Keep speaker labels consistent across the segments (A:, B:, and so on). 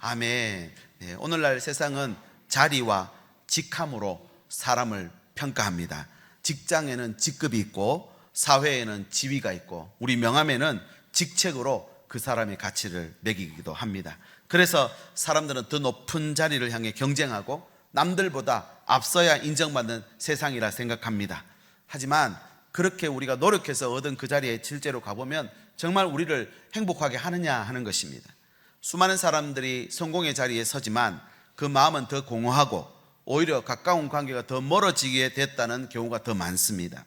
A: 아멘. 네, 오늘날 세상은 자리와 직함으로 사람을 평가합니다. 직장에는 직급이 있고 사회에는 지위가 있고 우리 명함에는 직책으로 그 사람의 가치를 매기기도 합니다. 그래서 사람들은 더 높은 자리를 향해 경쟁하고 남들보다 앞서야 인정받는 세상이라 생각합니다. 하지만 그렇게 우리가 노력해서 얻은 그 자리에 실제로 가보면 정말 우리를 행복하게 하느냐 하는 것입니다. 수많은 사람들이 성공의 자리에 서지만 그 마음은 더 공허하고 오히려 가까운 관계가 더 멀어지게 됐다는 경우가 더 많습니다.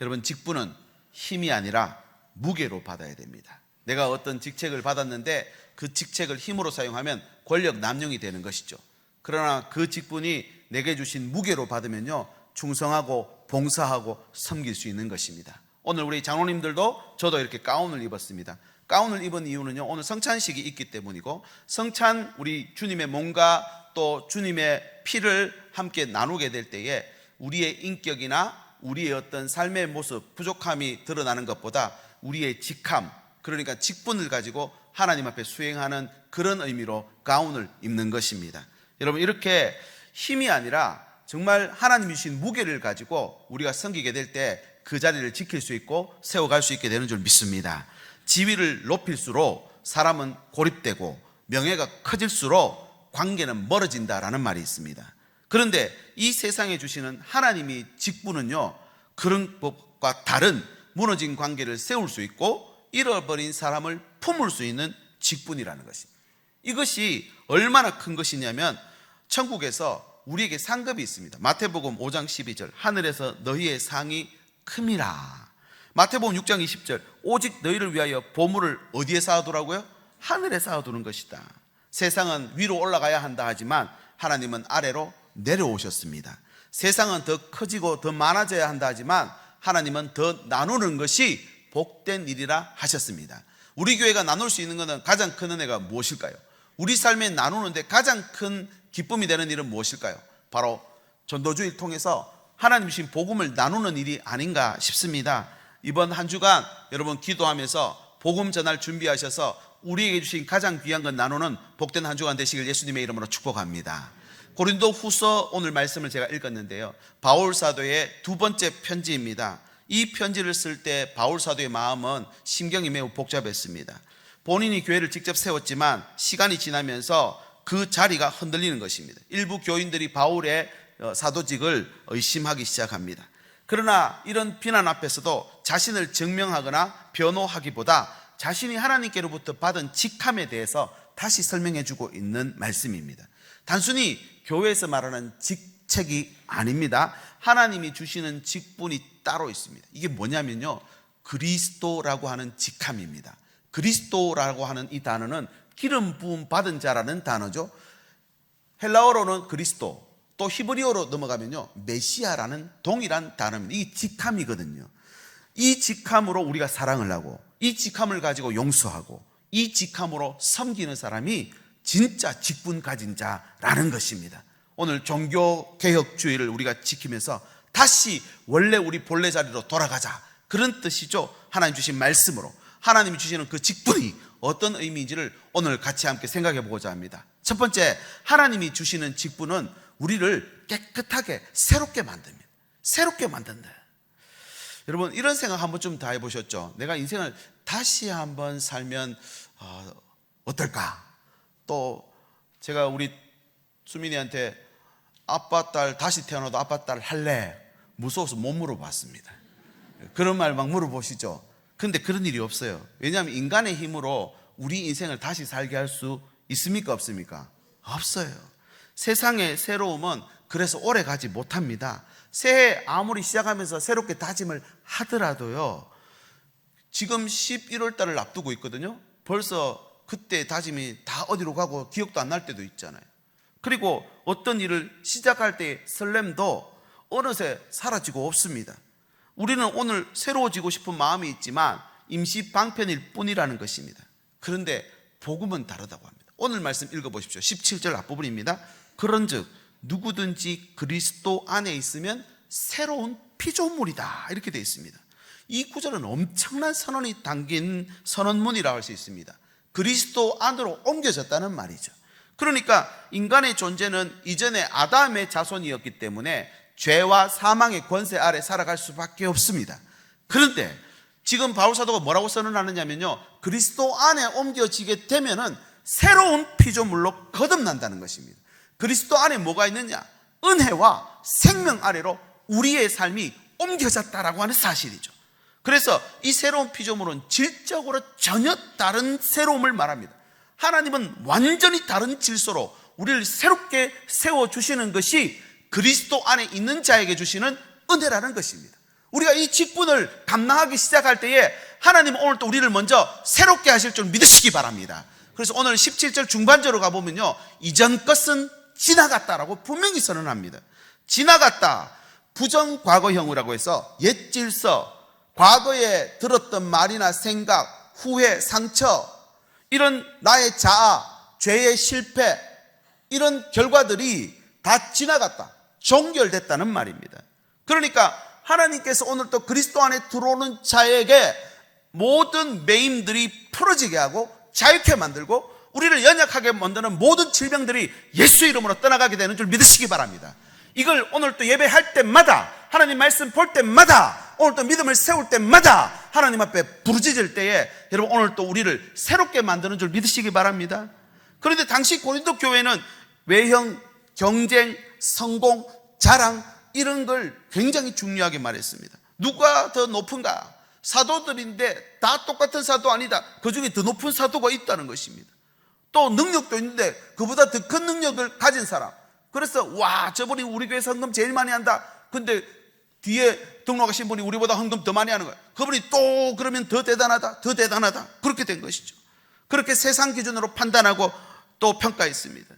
A: 여러분, 직분은 힘이 아니라 무게로 받아야 됩니다. 내가 어떤 직책을 받았는데 그 직책을 힘으로 사용하면 권력 남용이 되는 것이죠. 그러나 그 직분이 내게 주신 무게로 받으면요, 충성하고 봉사하고 섬길 수 있는 것입니다. 오늘 우리 장로님들도 저도 이렇게 가운을 입었습니다. 가운을 입은 이유는요, 오늘 성찬식이 있기 때문이고, 성찬, 우리 주님의 몸과 또 주님의 피를 함께 나누게 될 때에 우리의 인격이나 우리의 어떤 삶의 모습, 부족함이 드러나는 것보다 우리의 직함, 그러니까 직분을 가지고 하나님 앞에 수행하는 그런 의미로 가운을 입는 것입니다. 여러분, 이렇게 힘이 아니라 정말 하나님이 주신 무게를 가지고 우리가 섬기게 될 때 그 자리를 지킬 수 있고 세워갈 수 있게 되는 줄 믿습니다. 지위를 높일수록 사람은 고립되고 명예가 커질수록 관계는 멀어진다라는 말이 있습니다. 그런데 이 세상에 주시는 하나님이 직분은요, 그런 것과 다른 무너진 관계를 세울 수 있고 잃어버린 사람을 품을 수 있는 직분이라는 것입니다. 이것이 얼마나 큰 것이냐면 천국에서 우리에게 상급이 있습니다. 마태복음 5장 12절, 하늘에서 너희의 상이 큼이라. 마태복음 6장 20절, 오직 너희를 위하여 보물을 어디에 쌓아두라고요? 하늘에 쌓아두는 것이다. 세상은 위로 올라가야 한다 하지만 하나님은 아래로 내려오셨습니다. 세상은 더 커지고 더 많아져야 한다 하지만 하나님은 더 나누는 것이 복된 일이라 하셨습니다. 우리 교회가 나눌 수 있는 것은 가장 큰 은혜가 무엇일까요? 우리 삶에 나누는데 가장 큰 기쁨이 되는 일은 무엇일까요? 바로 전도주의를 통해서 하나님 주신 복음을 나누는 일이 아닌가 싶습니다. 이번 한 주간 여러분 기도하면서 복음 전할 준비하셔서 우리에게 주신 가장 귀한 것 나누는 복된 한 주간 되시길 예수님의 이름으로 축복합니다. 고린도 후서 오늘 말씀을 제가 읽었는데요, 바울 사도의 두 번째 편지입니다. 이 편지를 쓸 때 바울 사도의 마음은 심경이 매우 복잡했습니다. 본인이 교회를 직접 세웠지만 시간이 지나면서 그 자리가 흔들리는 것입니다. 일부 교인들이 바울의 사도직을 의심하기 시작합니다. 그러나 이런 비난 앞에서도 자신을 증명하거나 변호하기보다 자신이 하나님께로부터 받은 직함에 대해서 다시 설명해주고 있는 말씀입니다. 단순히 교회에서 말하는 직책이 아닙니다. 하나님이 주시는 직분이 따로 있습니다. 이게 뭐냐면요, 그리스도라고 하는 직함입니다. 그리스도라고 하는 이 단어는 기름 부음 받은 자라는 단어죠. 헬라어로는 그리스도, 또 히브리어로 넘어가면요, 메시아라는 동일한 단어입니다. 이 직함이거든요. 이 직함으로 우리가 사랑을 하고 이 직함을 가지고 용서하고 이 직함으로 섬기는 사람이 진짜 직분 가진 자라는 것입니다. 오늘 종교개혁주의를 우리가 지키면서 다시 원래 우리 본래 자리로 돌아가자, 그런 뜻이죠. 하나님 주신 말씀으로 하나님이 주시는 그 직분이 어떤 의미인지를 오늘 같이 함께 생각해 보고자 합니다. 첫 번째, 하나님이 주시는 직분은 우리를 깨끗하게 새롭게 만듭니다. 새롭게 만든다. 여러분, 이런 생각 한 번쯤 다 해보셨죠? 내가 인생을 다시 한번 살면 어떨까? 또 제가 우리 수민이한테 아빠 딸 다시 태어나도 아빠 딸 할래? 무서워서 못 물어봤습니다. 그런 말 막 물어보시죠? 근데 그런 일이 없어요. 왜냐하면 인간의 힘으로 우리 인생을 다시 살게 할 수 있습니까? 없습니까? 없어요. 세상의 새로움은 그래서 오래 가지 못합니다. 새해 아무리 시작하면서 새롭게 다짐을 하더라도요, 지금 11월 달을 앞두고 있거든요. 벌써 그때 다짐이 다 어디로 가고 기억도 안 날 때도 있잖아요. 그리고 어떤 일을 시작할 때의 설렘도 어느새 사라지고 없습니다. 우리는 오늘 새로워지고 싶은 마음이 있지만 임시 방편일 뿐이라는 것입니다. 그런데 복음은 다르다고 합니다. 오늘 말씀 읽어보십시오. 17절 앞부분입니다. 그런즉 누구든지 그리스도 안에 있으면 새로운 피조물이다, 이렇게 되어 있습니다. 이 구절은 엄청난 선언이 담긴 선언문이라고 할 수 있습니다. 그리스도 안으로 옮겨졌다는 말이죠. 그러니까 인간의 존재는 이전에 아담의 자손이었기 때문에 죄와 사망의 권세 아래 살아갈 수밖에 없습니다. 그런데 지금 바울 사도가 뭐라고 선언하느냐면요, 그리스도 안에 옮겨지게 되면은 새로운 피조물로 거듭난다는 것입니다. 그리스도 안에 뭐가 있느냐? 은혜와 생명 아래로 우리의 삶이 옮겨졌다라고 하는 사실이죠. 그래서 이 새로운 피조물은 질적으로 전혀 다른 새로움을 말합니다. 하나님은 완전히 다른 질서로 우리를 새롭게 세워주시는 것이 그리스도 안에 있는 자에게 주시는 은혜라는 것입니다. 우리가 이 직분을 감당하기 시작할 때에 하나님은 오늘 또 우리를 먼저 새롭게 하실 줄 믿으시기 바랍니다. 그래서 오늘 17절 중반절로 가보면요, 이전 것은 지나갔다라고 분명히 선언합니다. 지나갔다, 부정과거형이라고 해서 옛 질서, 과거에 들었던 말이나 생각, 후회, 상처, 이런 나의 자아, 죄의 실패, 이런 결과들이 다 지나갔다, 종결됐다는 말입니다. 그러니까 하나님께서 오늘 또 그리스도 안에 들어오는 자에게 모든 매임들이 풀어지게 하고 자유케 만들고 우리를 연약하게 만드는 모든 질병들이 예수 이름으로 떠나가게 되는 줄 믿으시기 바랍니다. 이걸 오늘 또 예배할 때마다, 하나님 말씀 볼 때마다, 오늘 또 믿음을 세울 때마다 하나님 앞에 부르짖을 때에 여러분 오늘 또 우리를 새롭게 만드는 줄 믿으시기 바랍니다. 그런데 당시 고린도 교회는 외형, 경쟁, 성공, 자랑, 이런 걸 굉장히 중요하게 말했습니다. 누가 더 높은가? 사도들인데 다 똑같은 사도 아니다. 그 중에 더 높은 사도가 있다는 것입니다. 또 능력도 있는데 그보다 더 큰 능력을 가진 사람. 그래서 와, 저분이 우리 교회에서 헌금 제일 많이 한다. 근데 뒤에 등록하신 분이 우리보다 헌금 더 많이 하는 거예요. 그분이 또 그러면 더 대단하다, 더 대단하다. 그렇게 된 것이죠. 그렇게 세상 기준으로 판단하고 또 평가했습니다.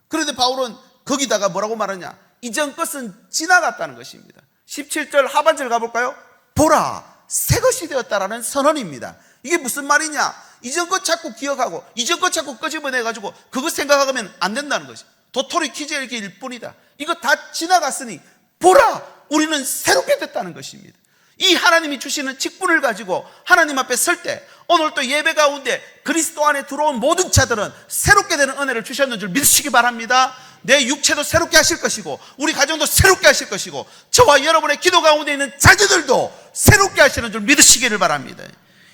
A: 그런데 바울은 거기다가 뭐라고 말하냐? 이전 것은 지나갔다는 것입니다. 17절 하반절 가볼까요? 보라, 새 것이 되었다라는 선언입니다. 이게 무슨 말이냐? 이전 것 자꾸 기억하고 이전 것 자꾸 끄집어내가지고 그거 생각하면 안 된다는 것이 도토리 키재기일 뿐이다. 이거 다 지나갔으니 보라, 우리는 새롭게 됐다는 것입니다. 이 하나님이 주시는 직분을 가지고 하나님 앞에 설 때 오늘 또 예배 가운데 그리스도 안에 들어온 모든 자들은 새롭게 되는 은혜를 주셨는 줄 믿으시기 바랍니다. 내 육체도 새롭게 하실 것이고 우리 가정도 새롭게 하실 것이고 저와 여러분의 기도 가운데 있는 자녀들도 새롭게 하시는 줄 믿으시기를 바랍니다.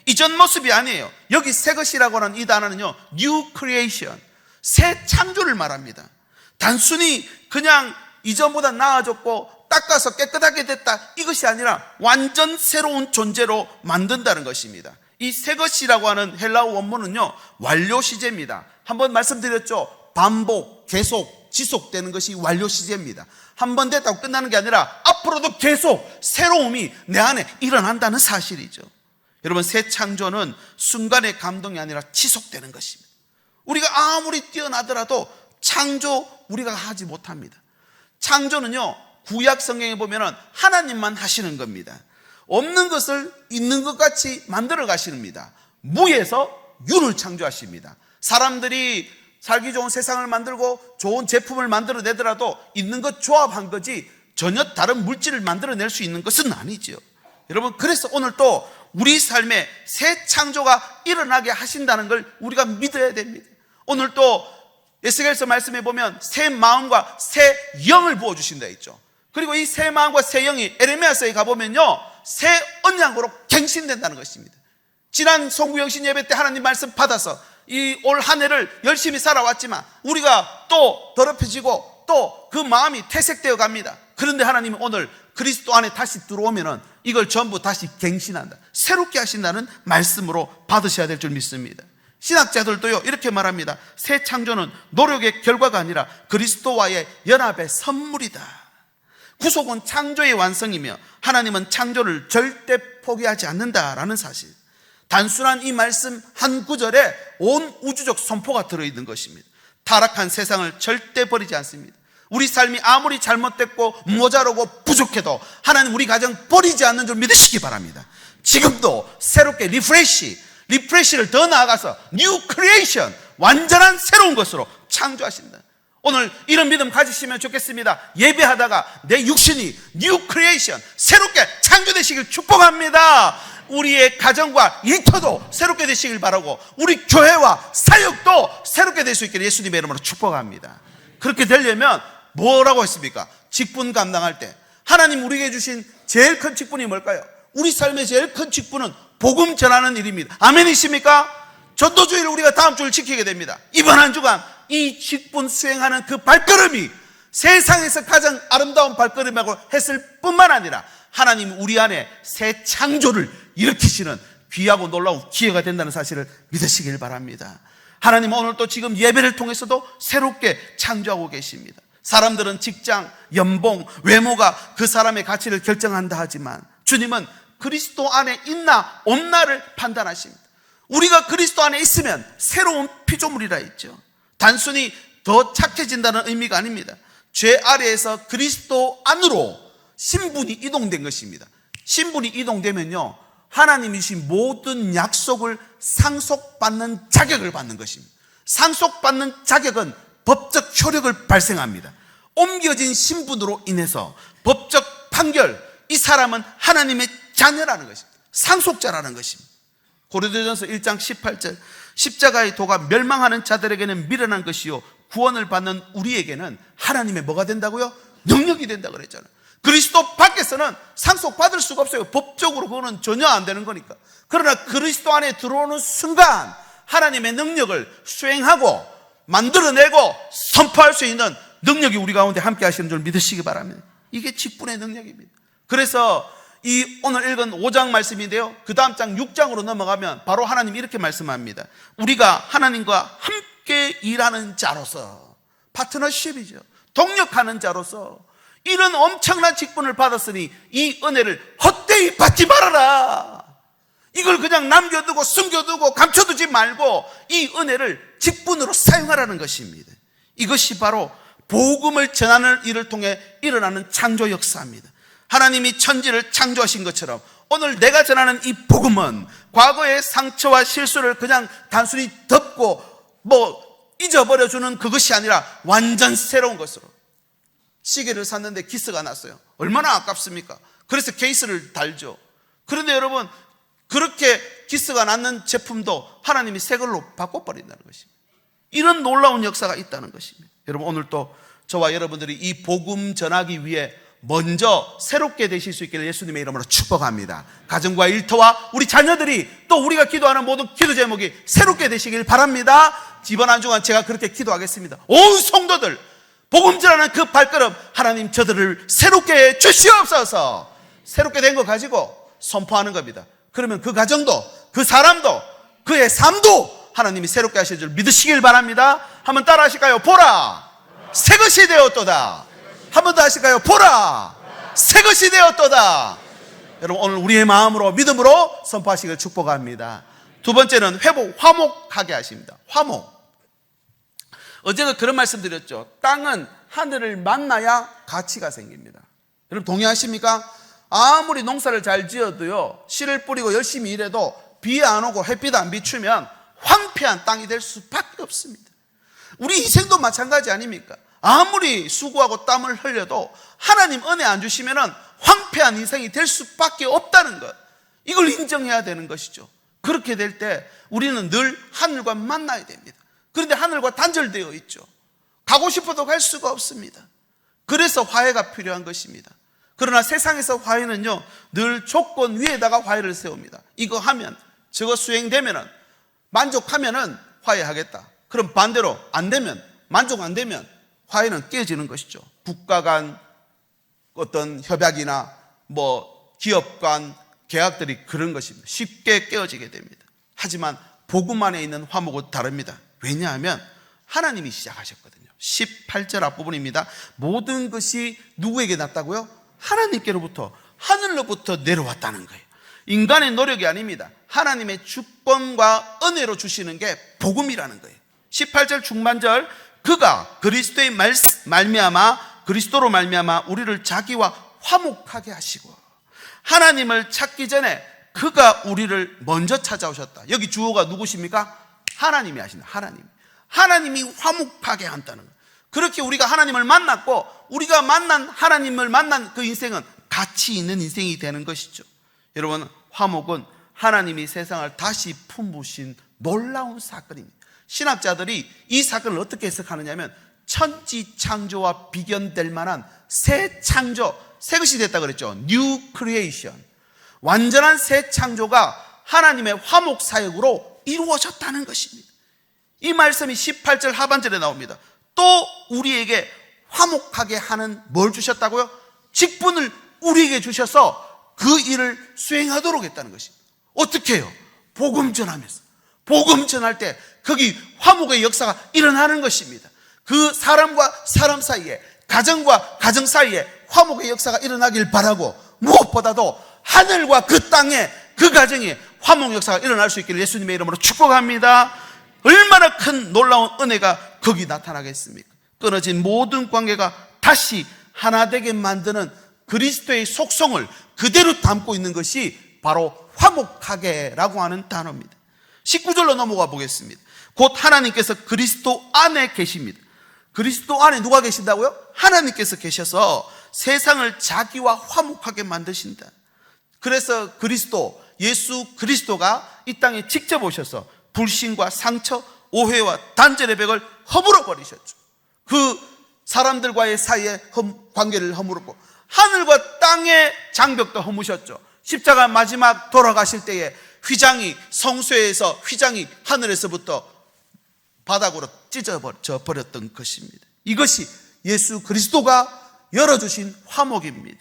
A: 이전 모습이 아니에요. 여기 새 것이라고 하는 이 단어는요, New Creation, 새 창조를 말합니다. 단순히 그냥 이전보다 나아졌고 닦아서 깨끗하게 됐다, 이것이 아니라 완전 새로운 존재로 만든다는 것입니다. 이 새 것이라고 하는 헬라어 원문은요, 완료 시제입니다. 한번 말씀드렸죠. 반복, 계속, 지속되는 것이 완료 시제입니다. 한번 됐다고 끝나는 게 아니라 앞으로도 계속 새로움이 내 안에 일어난다는 사실이죠. 여러분, 새 창조는 순간의 감동이 아니라 지속되는 것입니다. 우리가 아무리 뛰어나더라도 창조 우리가 하지 못합니다. 창조는요, 구약 성경에 보면은 하나님만 하시는 겁니다. 없는 것을 있는 것 같이 만들어 가십니다. 무에서 유를 창조하십니다. 사람들이 살기 좋은 세상을 만들고 좋은 제품을 만들어내더라도 있는 것 조합한 거지 전혀 다른 물질을 만들어낼 수 있는 것은 아니죠. 여러분, 그래서 오늘 또 우리 삶에 새 창조가 일어나게 하신다는 걸 우리가 믿어야 됩니다. 오늘 또 에스겔서 말씀해 보면 새 마음과 새 영을 부어주신다 했죠. 그리고 이 새 마음과 새 영이 에레미야서에 가보면요, 새 언약으로 갱신된다는 것입니다. 지난 송구영신 예배 때 하나님 말씀 받아서 이 올 한 해를 열심히 살아왔지만 우리가 또 더럽혀지고 또 그 마음이 퇴색되어 갑니다. 그런데 하나님은 오늘 그리스도 안에 다시 들어오면은 이걸 전부 다시 갱신한다, 새롭게 하신다는 말씀으로 받으셔야 될 줄 믿습니다. 신학자들도요, 이렇게 말합니다. 새 창조는 노력의 결과가 아니라 그리스도와의 연합의 선물이다. 구속은 창조의 완성이며 하나님은 창조를 절대 포기하지 않는다라는 사실. 단순한 이 말씀 한 구절에 온 우주적 선포가 들어있는 것입니다. 타락한 세상을 절대 버리지 않습니다. 우리 삶이 아무리 잘못됐고 모자라고 부족해도 하나님 우리 가정 버리지 않는 줄 믿으시기 바랍니다. 지금도 새롭게 리프레시를 더 나아가서 뉴 크리에이션, 완전한 새로운 것으로 창조하신다. 오늘 이런 믿음 가지시면 좋겠습니다. 예배하다가 내 육신이 뉴 크리에이션, 새롭게 창조되시길 축복합니다. 우리의 가정과 일터도 새롭게 되시길 바라고 우리 교회와 사역도 새롭게 될 수 있기를 예수님의 이름으로 축복합니다. 그렇게 되려면 뭐라고 했습니까? 직분 감당할 때 하나님 우리에게 주신 제일 큰 직분이 뭘까요? 우리 삶의 제일 큰 직분은 복음 전하는 일입니다. 아멘이십니까? 전도주의를 우리가 다음 주를 지키게 됩니다. 이번 한 주간 이 직분 수행하는 그 발걸음이 세상에서 가장 아름다운 발걸음이라고 했을 뿐만 아니라 하나님 우리 안에 새 창조를 일으키시는 귀하고 놀라운 기회가 된다는 사실을 믿으시길 바랍니다. 하나님 오늘 또 지금 예배를 통해서도 새롭게 창조하고 계십니다. 사람들은 직장, 연봉, 외모가 그 사람의 가치를 결정한다 하지만 주님은 그리스도 안에 있나 없나를 판단하십니다. 우리가 그리스도 안에 있으면 새로운 피조물이라 했죠. 단순히 더 착해진다는 의미가 아닙니다. 죄 아래에서 그리스도 안으로 신분이 이동된 것입니다. 신분이 이동되면요, 하나님이 주신 모든 약속을 상속받는 자격을 받는 것입니다. 상속받는 자격은 법적 효력을 발생합니다. 옮겨진 신분으로 인해서 법적 판결, 이 사람은 하나님의 자녀라는 것입니다. 상속자라는 것입니다. 고린도전서 1장 18절 십자가의 도가 멸망하는 자들에게는 미련한 것이요 구원을 받는 우리에게는 하나님의 뭐가 된다고요? 능력이 된다고 그랬잖아요. 그리스도 밖에서는 상속받을 수가 없어요. 법적으로 그거는 전혀 안 되는 거니까. 그러나 그리스도 안에 들어오는 순간 하나님의 능력을 수행하고 만들어내고 선포할 수 있는 능력이 우리 가운데 함께 하시는 줄 믿으시기 바랍니다. 이게 직분의 능력입니다. 그래서 이 오늘 읽은 5장 말씀인데요, 그 다음 장 6장으로 넘어가면 바로 하나님이 이렇게 말씀합니다. 우리가 하나님과 함께 일하는 자로서, 파트너십이죠, 동력하는 자로서 이런 엄청난 직분을 받았으니 이 은혜를 헛되이 받지 말아라. 이걸 그냥 남겨두고 숨겨두고 감춰두지 말고 이 은혜를 직분으로 사용하라는 것입니다. 이것이 바로 복음을 전하는 일을 통해 일어나는 창조 역사입니다. 하나님이 천지를 창조하신 것처럼 오늘 내가 전하는 이 복음은 과거의 상처와 실수를 그냥 단순히 덮고 잊어버려주는 그것이 아니라 완전 새로운 것으로. 시계를 샀는데 기스가 났어요. 얼마나 아깝습니까? 그래서 케이스를 달죠. 그런데 여러분, 그렇게 기스가 났는 제품도 하나님이 새 걸로 바꿔버린다는 것입니다. 이런 놀라운 역사가 있다는 것입니다. 여러분, 오늘 또 저와 여러분들이 이 복음 전하기 위해 먼저 새롭게 되실 수 있기를 예수님의 이름으로 축복합니다. 가정과 일터와 우리 자녀들이 또 우리가 기도하는 모든 기도 제목이 새롭게 되시길 바랍니다. 이번 한 주간 제가 그렇게 기도하겠습니다. 온 성도들, 복음 전하는 그 발걸음, 하나님 저들을 새롭게 해 주시옵소서. 새롭게 된 거 가지고 선포하는 겁니다. 그러면 그 가정도, 그 사람도, 그의 삶도 하나님이 새롭게 하실 줄 믿으시길 바랍니다. 한번 따라 하실까요? 보라, 새 것이 되었도다. 한 번 더 하실까요? 보라, 새 것이 되었도다. 여러분, 오늘 우리의 마음으로 믿음으로 선포하시길 축복합니다. 두 번째는 회복, 화목하게 하십니다. 화목. 어제가 그런 말씀 드렸죠. 땅은 하늘을 만나야 가치가 생깁니다. 여러분 동의하십니까? 아무리 농사를 잘 지어도요, 씨를 뿌리고 열심히 일해도 비 안 오고 햇빛 안 비추면 황폐한 땅이 될 수밖에 없습니다. 우리 인생도 마찬가지 아닙니까? 아무리 수고하고 땀을 흘려도 하나님 은혜 안 주시면 황폐한 인생이 될 수밖에 없다는 것, 이걸 인정해야 되는 것이죠. 그렇게 될 때 우리는 늘 하늘과 만나야 됩니다. 그런데 하늘과 단절되어 있죠. 가고 싶어도 갈 수가 없습니다. 그래서 화해가 필요한 것입니다. 그러나 세상에서 화해는요, 늘 조건 위에다가 화해를 세웁니다. 이거 하면, 저거 수행되면, 만족하면 화해하겠다. 그럼 반대로 안 되면, 만족 안 되면 화해는 깨지는 것이죠. 국가 간 어떤 협약이나 기업 간 계약들이 그런 것입니다. 쉽게 깨어지게 됩니다. 하지만 복음 안에 있는 화목은 다릅니다. 왜냐하면 하나님이 시작하셨거든요. 18절 앞부분입니다. 모든 것이 누구에게 났다고요? 하나님께로부터, 하늘로부터 내려왔다는 거예요. 인간의 노력이 아닙니다. 하나님의 주권과 은혜로 주시는 게 복음이라는 거예요. 18절 중반절, 그가 그리스도의 말미암아, 그리스도로 말미암아 우리를 자기와 화목하게 하시고, 하나님을 찾기 전에 그가 우리를 먼저 찾아오셨다. 여기 주어가 누구십니까? 하나님이 하신다. 하나님이 화목하게 한다는 거예요. 그렇게 우리가 하나님을 만났고, 우리가 하나님을 만난 그 인생은 가치 있는 인생이 되는 것이죠. 여러분, 화목은 하나님이 세상을 다시 품으신 놀라운 사건입니다. 신학자들이 이 사건을 어떻게 해석하느냐 하면 천지창조와 비견될 만한 새 창조, 새 것이 됐다 그랬죠. New Creation. 완전한 새 창조가 하나님의 화목 사역으로 이루어졌다는 것입니다. 이 말씀이 18절 하반절에 나옵니다. 또 우리에게 화목하게 하는 뭘 주셨다고요? 직분을 우리에게 주셔서 그 일을 수행하도록 했다는 것입니다. 어떻게 해요? 복음 전하면서. 복음 전할 때 거기 화목의 역사가 일어나는 것입니다. 그 사람과 사람 사이에, 가정과 가정 사이에 화목의 역사가 일어나길 바라고, 무엇보다도 하늘과 그 땅에, 그 가정에 화목 역사가 일어날 수 있기를 예수님의 이름으로 축복합니다. 얼마나 큰 놀라운 은혜가 거기 나타나겠습니까? 끊어진 모든 관계가 다시 하나 되게 만드는 그리스도의 속성을 그대로 담고 있는 것이 바로 화목하게라고 하는 단어입니다. 19절로 넘어가 보겠습니다. 곧 하나님께서 그리스도 안에 계십니다. 그리스도 안에 누가 계신다고요? 하나님께서 계셔서 세상을 자기와 화목하게 만드신다. 그래서 그리스도, 예수 그리스도가 이 땅에 직접 오셔서 불신과 상처, 오해와 단절의 벽을 허물어 버리셨죠. 그 사람들과의 사이에 관계를 허물었고, 하늘과 땅의 장벽도 허무셨죠. 십자가 마지막 돌아가실 때에 휘장이, 성소에서 휘장이 하늘에서부터 바닥으로 찢어져 버렸던 것입니다. 이것이 예수 그리스도가 열어주신 화목입니다.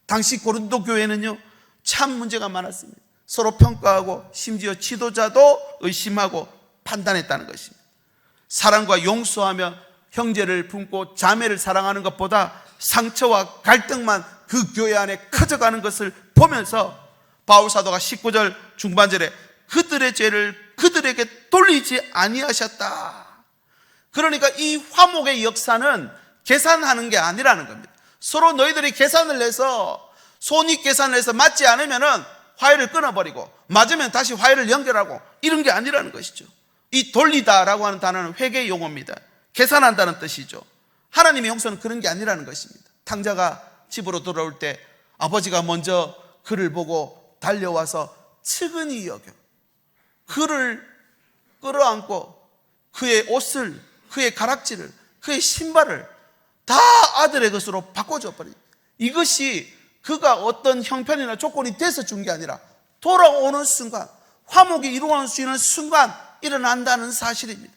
A: 당시 고린도 교회는요, 참 문제가 많았습니다. 서로 평가하고 심지어 지도자도 의심하고 판단했다는 것입니다. 사랑과 용서하며 형제를 품고 자매를 사랑하는 것보다 상처와 갈등만 그 교회 안에 커져가는 것을 보면서 바울 사도가 19절 중반절에 그들의 죄를 그들에게 돌리지 아니하셨다. 그러니까 이 화목의 역사는 계산하는 게 아니라는 겁니다. 서로 너희들이 계산을 해서, 손익 계산을 해서 맞지 않으면은 화해를 끊어버리고, 맞으면 다시 화해를 연결하고, 이런 게 아니라는 것이죠. 이 돌리다라고 하는 단어는 회계 용어입니다. 계산한다는 뜻이죠. 하나님의 용서는 그런 게 아니라는 것입니다. 탕자가 집으로 돌아올 때 아버지가 먼저 그를 보고 달려와서 측은히 여겨 그를 끌어안고 그의 옷을, 그의 가락지를, 그의 신발을 다 아들의 것으로 바꿔줘 버립니다. 이것이 그가 어떤 형편이나 조건이 돼서 준 게 아니라 돌아오는 순간, 화목이 이루어지는 순간 일어난다는 사실입니다.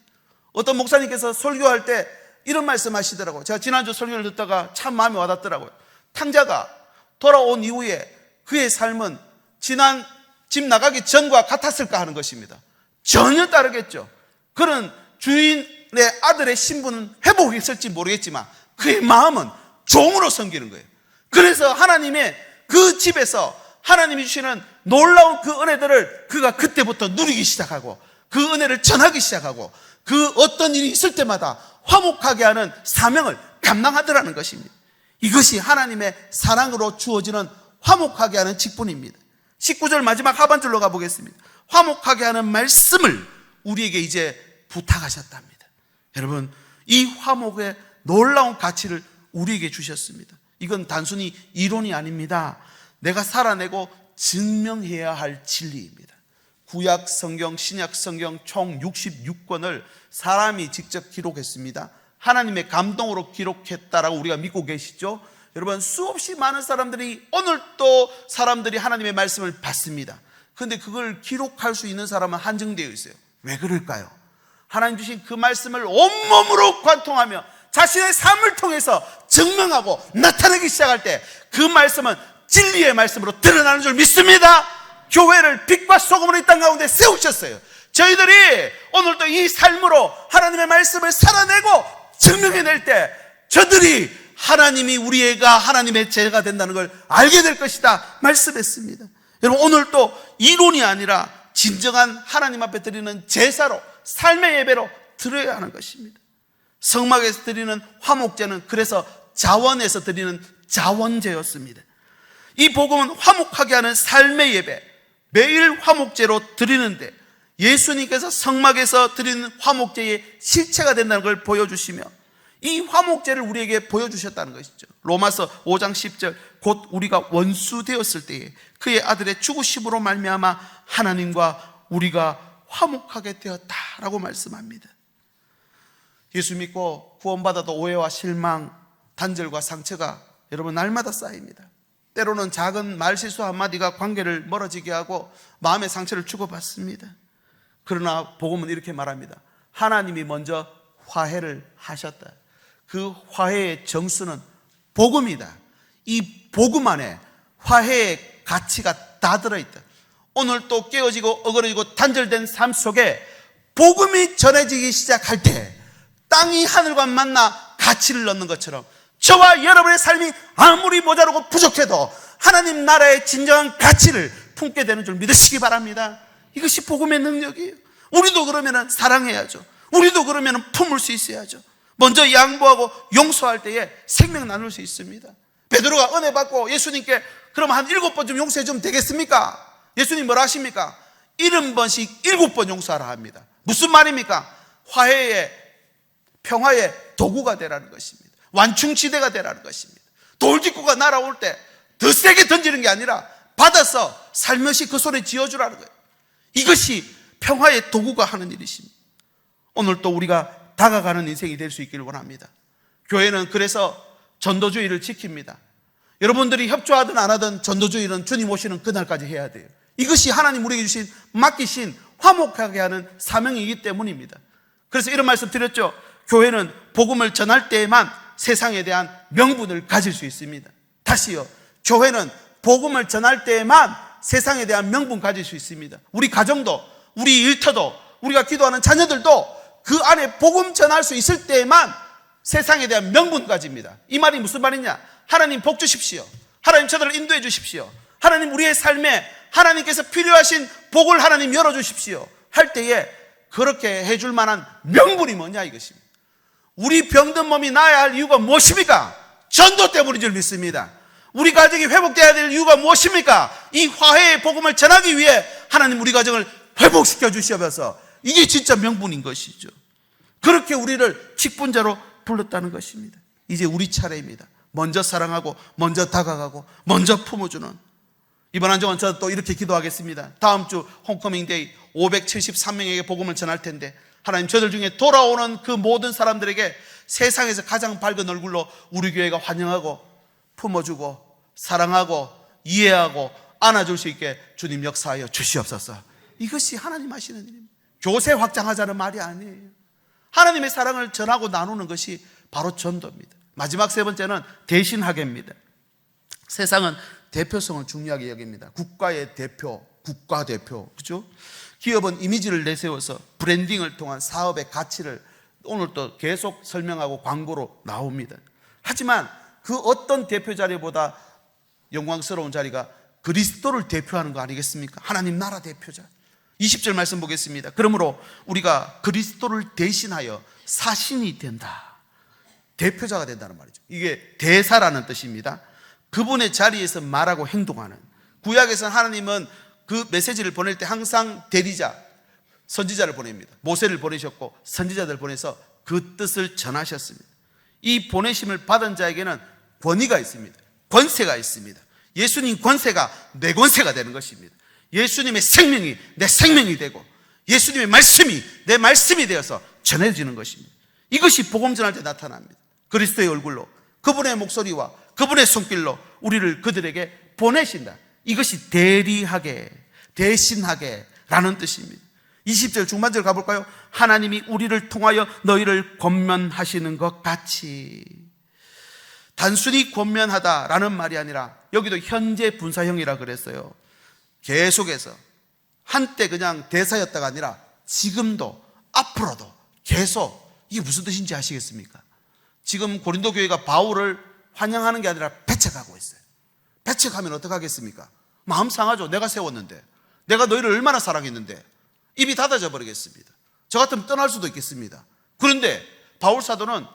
A: 어떤 목사님께서 설교할 때 이런 말씀 하시더라고요. 제가 지난주 설교를 듣다가 참 마음에 와닿더라고요. 탕자가 돌아온 이후에 그의 삶은 지난 집 나가기 전과 같았을까 하는 것입니다. 전혀 다르겠죠. 그는 주인의 아들의 신분은 회복했을지 모르겠지만 그의 마음은 종으로 섬기는 거예요. 그래서 하나님의 그 집에서 하나님이 주시는 놀라운 그 은혜들을 그가 그때부터 누리기 시작하고, 그 은혜를 전하기 시작하고, 그 어떤 일이 있을 때마다 화목하게 하는 사명을 감당하더라는 것입니다. 이것이 하나님의 사랑으로 주어지는 화목하게 하는 직분입니다. 19절 마지막 하반절로 가보겠습니다. 화목하게 하는 말씀을 우리에게 이제 부탁하셨답니다. 여러분, 이 화목의 놀라운 가치를 우리에게 주셨습니다. 이건 단순히 이론이 아닙니다. 내가 살아내고 증명해야 할 진리입니다. 구약 성경, 신약 성경 총 66권을 사람이 직접 기록했습니다. 하나님의 감동으로 기록했다라고 우리가 믿고 계시죠? 여러분, 수없이 많은 사람들이, 오늘 또 사람들이 하나님의 말씀을 받습니다. 그런데 그걸 기록할 수 있는 사람은 한정되어 있어요. 왜 그럴까요? 하나님 주신 그 말씀을 온몸으로 관통하며 자신의 삶을 통해서 증명하고 나타내기 시작할 때 그 말씀은 진리의 말씀으로 드러나는 줄 믿습니다. 교회를 빛과 소금으로 이 땅 가운데 세우셨어요. 저희들이 오늘도 이 삶으로 하나님의 말씀을 살아내고 증명해낼 때 저들이 하나님이 우리가 하나님의 제가 된다는 걸 알게 될 것이다 말씀했습니다. 여러분, 오늘도 이론이 아니라 진정한 하나님 앞에 드리는 제사로, 삶의 예배로 드려야 하는 것입니다. 성막에서 드리는 화목제는 그래서 자원에서 드리는 자원제였습니다. 이 복음은 화목하게 하는 삶의 예배, 매일 화목제로 드리는데 예수님께서 성막에서 드리는 화목제의 실체가 된다는 걸 보여주시며, 이 화목제를 우리에게 보여주셨다는 것이죠. 로마서 5장 10절, 곧 우리가 원수 되었을 때에 그의 아들의 죽으심으로 말미암아 하나님과 우리가 화목하게 되었다라고 말씀합니다. 예수 믿고 구원받아도 오해와 실망, 단절과 상처가 여러분 날마다 쌓입니다. 때로는 작은 말실수 한마디가 관계를 멀어지게 하고 마음의 상처를 주고받습니다. 그러나 복음은 이렇게 말합니다. 하나님이 먼저 화해를 하셨다. 그 화해의 정수는 복음이다. 이 복음 안에 화해의 가치가 다 들어있다. 오늘 또 깨어지고 어그러지고 단절된 삶 속에 복음이 전해지기 시작할 때 땅이 하늘과 만나 가치를 넣는 것처럼 저와 여러분의 삶이 아무리 모자르고 부족해도 하나님 나라의 진정한 가치를 품게 되는 줄 믿으시기 바랍니다. 이것이 복음의 능력이에요. 우리도 그러면 사랑해야죠. 우리도 그러면 품을 수 있어야죠. 먼저 양보하고 용서할 때에 생명 나눌 수 있습니다. 베드로가 은혜 받고 예수님께 그럼 한 7번 좀 용서해 주면 되겠습니까? 예수님 뭐라 하십니까? 70번씩 7번 용서하라 합니다. 무슨 말입니까? 화해의 평화의 도구가 되라는 것입니다. 완충지대가 되라는 것입니다. 돌직구가 날아올 때 더 세게 던지는 게 아니라 받아서 살며시 그 손에 쥐어주라는 거예요. 이것이 평화의 도구가 하는 일이십니다. 오늘 또 우리가 다가가는 인생이 될 수 있기를 원합니다. 교회는 그래서 전도주의를 지킵니다. 여러분들이 협조하든 안 하든 전도주의는 주님 오시는 그날까지 해야 돼요. 이것이 하나님 우리에게 주신 맡기신 화목하게 하는 사명이기 때문입니다. 그래서 이런 말씀 드렸죠. 교회는 복음을 전할 때에만 세상에 대한 명분을 가질 수 있습니다. 다시요. 교회는 복음을 전할 때에만 세상에 대한 명분 가질 수 있습니다. 우리 가정도, 우리 일터도, 우리가 기도하는 자녀들도 그 안에 복음 전할 수 있을 때에만 세상에 대한 명분 가집니다. 이 말이 무슨 말이냐? 하나님 복 주십시오. 하나님 저들을 인도해 주십시오. 하나님 우리의 삶에 하나님께서 필요하신 복을 하나님 열어주십시오 할 때에 그렇게 해줄 만한 명분이 뭐냐 이것입니다. 우리 병든 몸이 나아야 할 이유가 무엇입니까? 전도 때문인 줄 믿습니다. 우리 가정이 회복되어야 될 이유가 무엇입니까? 이 화해의 복음을 전하기 위해 하나님 우리 가정을 회복시켜 주시면서 이게 진짜 명분인 것이죠. 그렇게 우리를 직분자로 불렀다는 것입니다. 이제 우리 차례입니다. 먼저 사랑하고 먼저 다가가고 먼저 품어주는. 이번 한 주간 저도 또 이렇게 기도하겠습니다. 다음 주 홈커밍 데이 573명에게 복음을 전할 텐데 하나님 저들 중에 돌아오는 그 모든 사람들에게 세상에서 가장 밝은 얼굴로 우리 교회가 환영하고 품어주고 사랑하고 이해하고 안아줄 수 있게 주님 역사하여 주시옵소서. 이것이 하나님 하시는 일입니다. 교세 확장하자는 말이 아니에요. 하나님의 사랑을 전하고 나누는 것이 바로 전도입니다. 마지막 세 번째는 대신하게입니다. 세상은 대표성을 중요하게 여깁니다. 국가의 대표, 국가대표, 그렇죠? 기업은 이미지를 내세워서 브랜딩을 통한 사업의 가치를 오늘 또 계속 설명하고 광고로 나옵니다. 하지만 그 어떤 대표 자리보다 영광스러운 자리가 그리스도를 대표하는 거 아니겠습니까? 하나님 나라 대표자. 20절 말씀 보겠습니다. 그러므로 우리가 그리스도를 대신하여 사신이 된다. 대표자가 된다는 말이죠. 이게 대사라는 뜻입니다. 그분의 자리에서 말하고 행동하는. 구약에서는 하나님은 그 메시지를 보낼 때 항상 대리자, 선지자를 보냅니다. 모세를 보내셨고 선지자들 보내서 그 뜻을 전하셨습니다. 이 보내심을 받은 자에게는 권위가 있습니다. 권세가 있습니다. 예수님 권세가 내 권세가 되는 것입니다. 예수님의 생명이 내 생명이 되고 예수님의 말씀이 내 말씀이 되어서 전해지는 것입니다. 이것이 복음 전할 때 나타납니다. 그리스도의 얼굴로 그분의 목소리와 그분의 손길로 우리를 그들에게 보내신다. 이것이 대리하게, 대신하게 라는 뜻입니다. 20절 중반절 가볼까요? 하나님이 우리를 통하여 너희를 권면하시는 것 같이. 단순히 권면하다라는 말이 아니라 여기도 현재 분사형이라 그랬어요. 계속해서 한때 그냥 대사였다가 아니라 지금도 앞으로도 계속. 이게 무슨 뜻인지 아시겠습니까? 지금 고린도 교회가 바울을 환영하는 게 아니라 배척하고 있어요. 배척하면 어떡하겠습니까? 마음 상하죠. 내가 세웠는데, 내가 너희를 얼마나 사랑했는데. 입이 닫아져 버리겠습니다. 저 같으면 떠날 수도 있겠습니다. 그런데 바울 사도는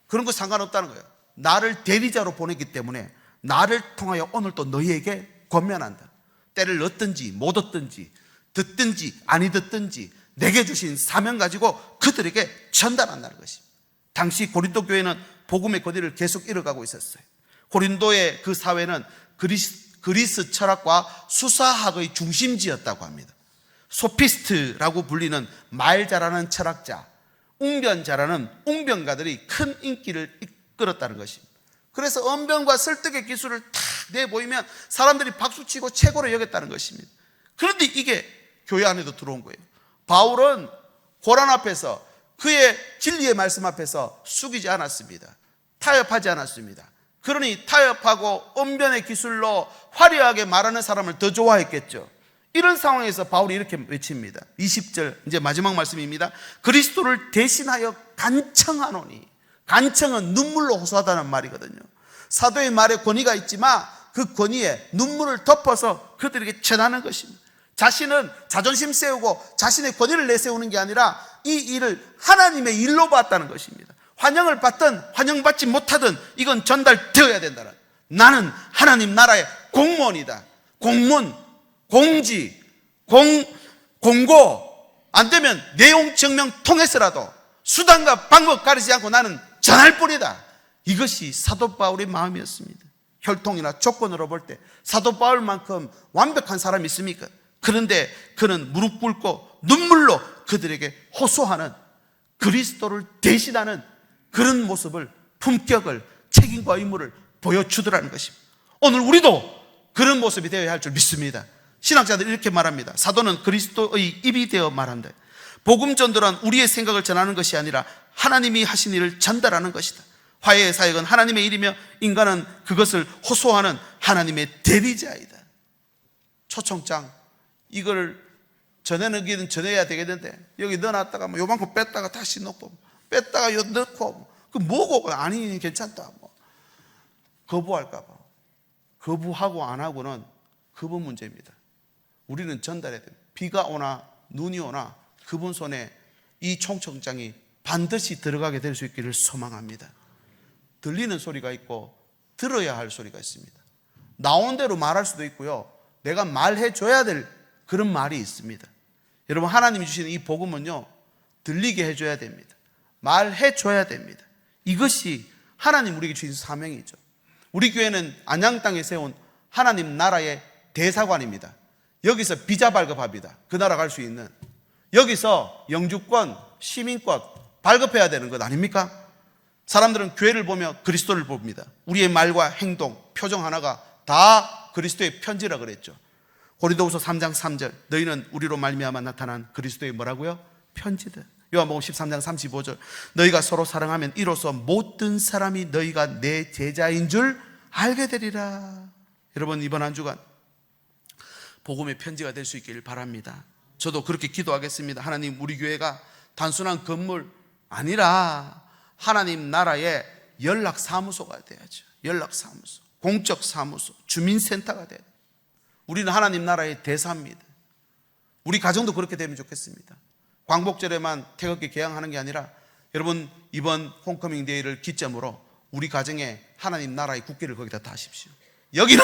A: 그런 거 상관없다는 거예요. 나를 대리자로 보냈기 때문에 나를 통하여 오늘 또 너희에게 권면한다. 때를 얻든지 못 얻든지 듣든지 아니 듣든지 내게 주신 사명 가지고 그들에게 전달한다는 것입니다. 당시 고린도 교회는 복음의 거리를 계속 이어가고 있었어요. 고린도의 그 사회는 그리스 철학과 수사학의 중심지였다고 합니다. 소피스트라고 불리는 말 잘하는 철학자, 웅변 잘하는 웅변가들이 큰 인기를 이끌었다는 것입니다. 그래서 언변과 설득의 기술을 탁 내보이면 사람들이 박수치고 최고로 여겼다는 것입니다. 그런데 이게 교회 안에도 들어온 거예요. 바울은 고난 앞에서 그의 진리의 말씀 앞에서 숙이지 않았습니다. 타협하지 않았습니다. 그러니 타협하고 언변의 기술로 화려하게 말하는 사람을 더 좋아했겠죠. 이런 상황에서 바울이 이렇게 외칩니다. 20절 이제 마지막 말씀입니다. 그리스도를 대신하여 간청하노니. 간청은 눈물로 호소하다는 말이거든요. 사도의 말에 권위가 있지만 그 권위에 눈물을 덮어서 그들에게 전하는 것입니다. 자신은 자존심 세우고 자신의 권위를 내세우는 게 아니라 이 일을 하나님의 일로 봤다는 것입니다. 환영을 받든 환영받지 못하든 이건 전달되어야 된다는, 나는 하나님 나라의 공무원이다. 공문, 공지, 공고, 안 되면 내용 증명 통해서라도 수단과 방법 가리지 않고 나는 전할 뿐이다. 이것이 사도 바울의 마음이었습니다. 혈통이나 조건으로 볼 때 사도 바울만큼 완벽한 사람이 있습니까? 그런데 그는 무릎 꿇고 눈물로 그들에게 호소하는, 그리스도를 대신하는 그런 모습을, 품격을, 책임과 의무를 보여주더라는 것입니다. 오늘 우리도 그런 모습이 되어야 할 줄 믿습니다. 신학자들이 이렇게 말합니다. 사도는 그리스도의 입이 되어 말한다. 복음 전도란 우리의 생각을 전하는 것이 아니라 하나님이 하신 일을 전달하는 것이다. 화해의 사역은 하나님의 일이며 인간은 그것을 호소하는 하나님의 대리자이다. 초청장 이걸 전해내기는 전해야 되겠는데 여기 넣어놨다가 뭐 요만큼 뺐다가 다시 넣고 뺐다가 요 넣고 그 뭐고 아니 괜찮다 뭐 거부할까 봐. 거부하고 안 하고는 그분 문제입니다. 우리는 전달해야 돼요. 비가 오나 눈이 오나 그분 손에 이 총청장이 반드시 들어가게 될 수 있기를 소망합니다. 들리는 소리가 있고 들어야 할 소리가 있습니다. 나온 대로 말할 수도 있고요, 내가 말해줘야 될 그런 말이 있습니다. 여러분, 하나님이 주시는 이 복음은요, 들리게 해줘야 됩니다. 말해줘야 됩니다. 이것이 하나님 우리에게 주신 사명이죠. 우리 교회는 안양 땅에 세운 하나님 나라의 대사관입니다. 여기서 비자 발급합니다. 그 나라 갈 수 있는. 여기서 영주권, 시민권 발급해야 되는 것 아닙니까? 사람들은 교회를 보며 그리스도를 봅니다. 우리의 말과 행동, 표정 하나가 다 그리스도의 편지라 그랬죠. 고린도후서 3장 3절 너희는 우리로 말미암아 나타난 그리스도의 뭐라고요? 편지다. 요한복음 13장 35절 너희가 서로 사랑하면 이로써 모든 사람이 너희가 내 제자인 줄 알게 되리라. 여러분, 이번 한 주간 복음의 편지가 될 수 있기를 바랍니다. 저도 그렇게 기도하겠습니다. 하나님, 우리 교회가 단순한 건물 아니라 하나님 나라의 연락사무소가 돼야죠. 연락사무소, 공적사무소, 주민센터가 돼야 돼요. 우리는 하나님 나라의 대사입니다. 우리 가정도 그렇게 되면 좋겠습니다. 광복절에만 태극기 개항하는 게 아니라 여러분, 이번 홈커밍 데이를 기점으로 우리 가정에 하나님 나라의 국기를 거기다 다십시오. 여기는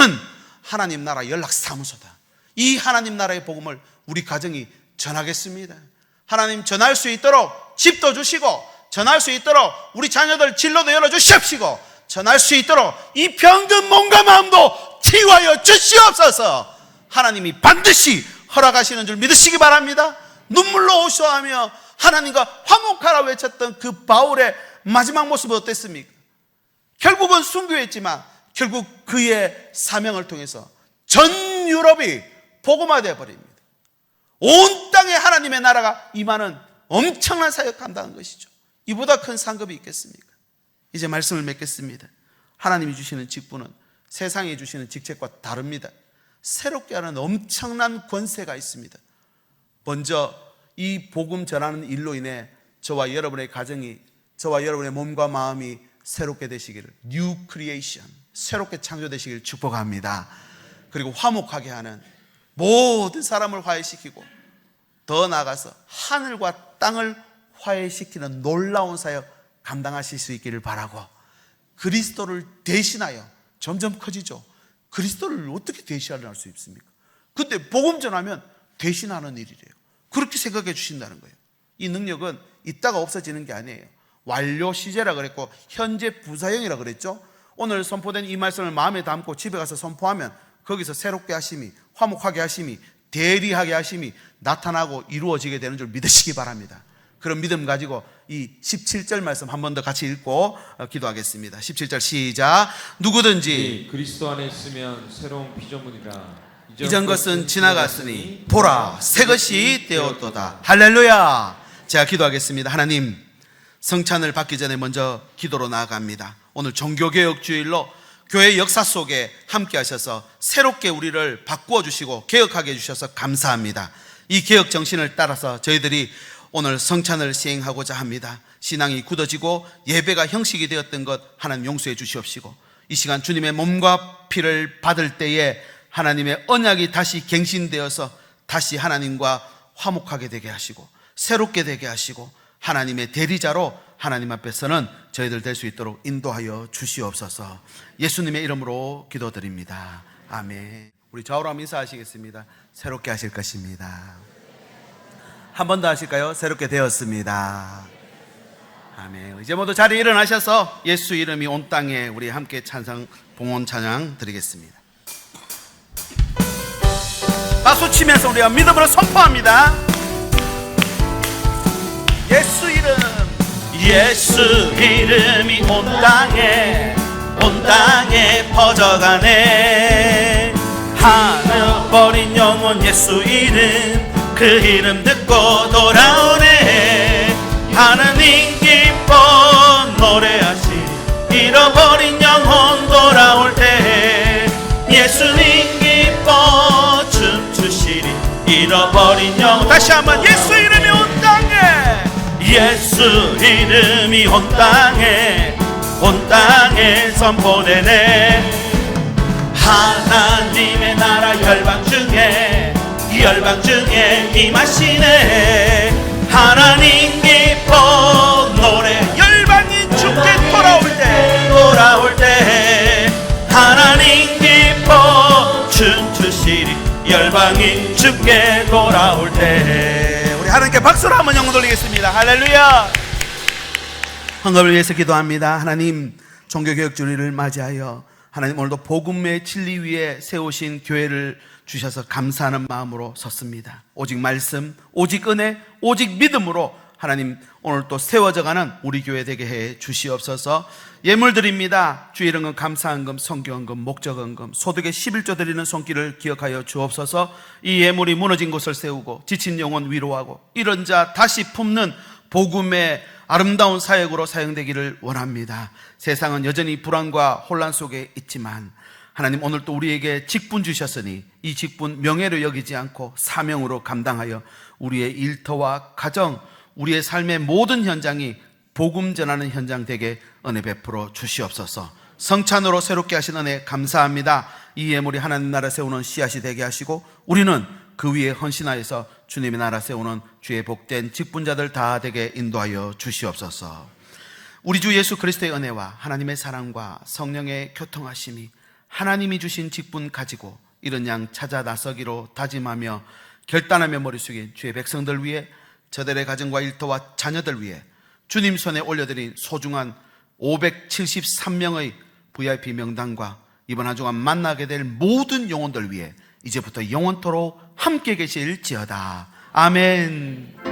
A: 하나님 나라 연락사무소다. 이 하나님 나라의 복음을 우리 가정이 전하겠습니다. 하나님 전할 수 있도록 집도 주시고, 전할 수 있도록 우리 자녀들 진로도 열어주십시고, 전할 수 있도록 이 병든 몸과 마음도 치유하여 주시옵소서. 하나님이 반드시 허락하시는 줄 믿으시기 바랍니다. 눈물로 호소하며 하나님과 화목하라 외쳤던 그 바울의 마지막 모습은 어땠습니까? 결국은 순교했지만 결국 그의 사명을 통해서 전 유럽이 복음화되어 버립니다. 온 땅에 하나님의 나라가 임하는 엄청난 사역 감당한 것이죠. 이보다 큰 상급이 있겠습니까? 이제 말씀을 맺겠습니다. 하나님이 주시는 직분은 세상에 주시는 직책과 다릅니다. 새롭게 하는 엄청난 권세가 있습니다. 먼저 이 복음 전하는 일로 인해 저와 여러분의 가정이, 저와 여러분의 몸과 마음이 새롭게 되시기를, 뉴 크리에이션, 새롭게 창조되시기를 축복합니다. 그리고 화목하게 하는, 모든 사람을 화해시키고 더 나아가서 하늘과 땅을 화해시키는 놀라운 사역 감당하실 수 있기를 바라고, 그리스도를 대신하여 점점 커지죠. 그리스도를 어떻게 대신할 수 있습니까? 근데 복음 전하면 대신하는 일이래요. 그렇게 생각해 주신다는 거예요. 이 능력은 있다가 없어지는 게 아니에요. 완료 시제라 그랬고 현재 부사형이라 그랬죠. 오늘 선포된 이 말씀을 마음에 담고 집에 가서 선포하면 거기서 새롭게 하심이, 화목하게 하심이, 대리하게 하심이 나타나고 이루어지게 되는 줄 믿으시기 바랍니다. 그런 믿음 가지고 이 17절 말씀 한 번 더 같이 읽고 기도하겠습니다. 17절 시작. 누구든지
B: 그리스도 안에 있으면 새로운 피조물이라.
A: 이전 것은 지나갔으니 보라 새 것이 되었도다. 할렐루야. 제가 기도하겠습니다. 하나님, 성찬을 받기 전에 먼저 기도로 나아갑니다. 오늘 종교개혁 주일로 교회 역사 속에 함께 하셔서 새롭게 우리를 바꾸어 주시고 개혁하게 해주셔서 감사합니다. 이 개혁 정신을 따라서 저희들이 오늘 성찬을 시행하고자 합니다. 신앙이 굳어지고 예배가 형식이 되었던 것 하나님 용서해 주시옵시고, 이 시간 주님의 몸과 피를 받을 때에 하나님의 언약이 다시 갱신되어서 다시 하나님과 화목하게 되게 하시고 새롭게 되게 하시고 하나님의 대리자로 하나님 앞에서는 저희들 될 수 있도록 인도하여 주시옵소서. 예수님의 이름으로 기도드립니다. 아멘. 우리 좌우로 한번 인사하시겠습니다. 새롭게 하실 것입니다. 한 번 더 하실까요? 새롭게 되었습니다. 아멘. 이제 모두 자리에 일어나셔서 예수 이름이 온 땅에 우리 함께 찬양, 봉헌 찬양 드리겠습니다. 박수 치면서 우리가 믿음으로 선포합니다. 예수 이름, 예수 이름이 온 땅에 퍼져가네. 하늘 버린 영혼 예수 이름, 그 이름 듣고 돌아오네. 하나님 기뻐 노래하시, 잃어버린 영혼 돌아올 때 예수님 기뻐 춤추시리. 잃어버린 영혼 다시 한번 예수 이름이 온 땅에, 예수 이름이 온 땅에 선포되네. 하나님의 나라 열방 중에 임하시네. 하나님 기뻐 노래, 열방이 주께 돌아올 때 하나님 기뻐 춤추시리. 열방이 주께 돌아올 때 우리 하나님께 박수로 한번 영광 돌리겠습니다. 할렐루야. 헌금을 위해서 기도합니다. 하나님, 종교개혁주의를 맞이하여 하나님 오늘도 복음의 진리 위에 세우신 교회를 주셔서 감사하는 마음으로 섰습니다. 오직 말씀, 오직 은혜, 오직 믿음으로 하나님 오늘 또 세워져가는 우리 교회 되게 해 주시옵소서. 예물 드립니다. 주의 이름은 감사헌금, 성교헌금, 목적헌금, 소득의 11조 드리는 손길을 기억하여 주옵소서. 이 예물이 무너진 곳을 세우고 지친 영혼 위로하고 이런 자 다시 품는 복음의 아름다운 사역으로 사용되기를 원합니다. 세상은 여전히 불안과 혼란 속에 있지만 하나님 오늘 또 우리에게 직분 주셨으니 이 직분 명예로 여기지 않고 사명으로 감당하여 우리의 일터와 가정, 우리의 삶의 모든 현장이 복음 전하는 현장 되게 은혜 베풀어 주시옵소서. 성찬으로 새롭게 하신 은혜 감사합니다. 이 예물이 하나님 나라 세우는 씨앗이 되게 하시고 우리는 그 위에 헌신하여서 주님의 나라 세우는 주의 복된 직분자들 다 되게 인도하여 주시옵소서. 우리 주 예수 그리스도의 은혜와 하나님의 사랑과 성령의 교통하심이 하나님이 주신 직분 가지고 이런 양 찾아 나서기로 다짐하며 결단하며 머리 숙인 주의 백성들 위해, 저들의 가정과 일터와 자녀들 위해 주님 손에 올려드린 소중한 573명의 VIP 명단과 이번 한 주간 만나게 될 모든 영혼들 위해 이제부터 영원토록 함께 계실지어다. 아멘.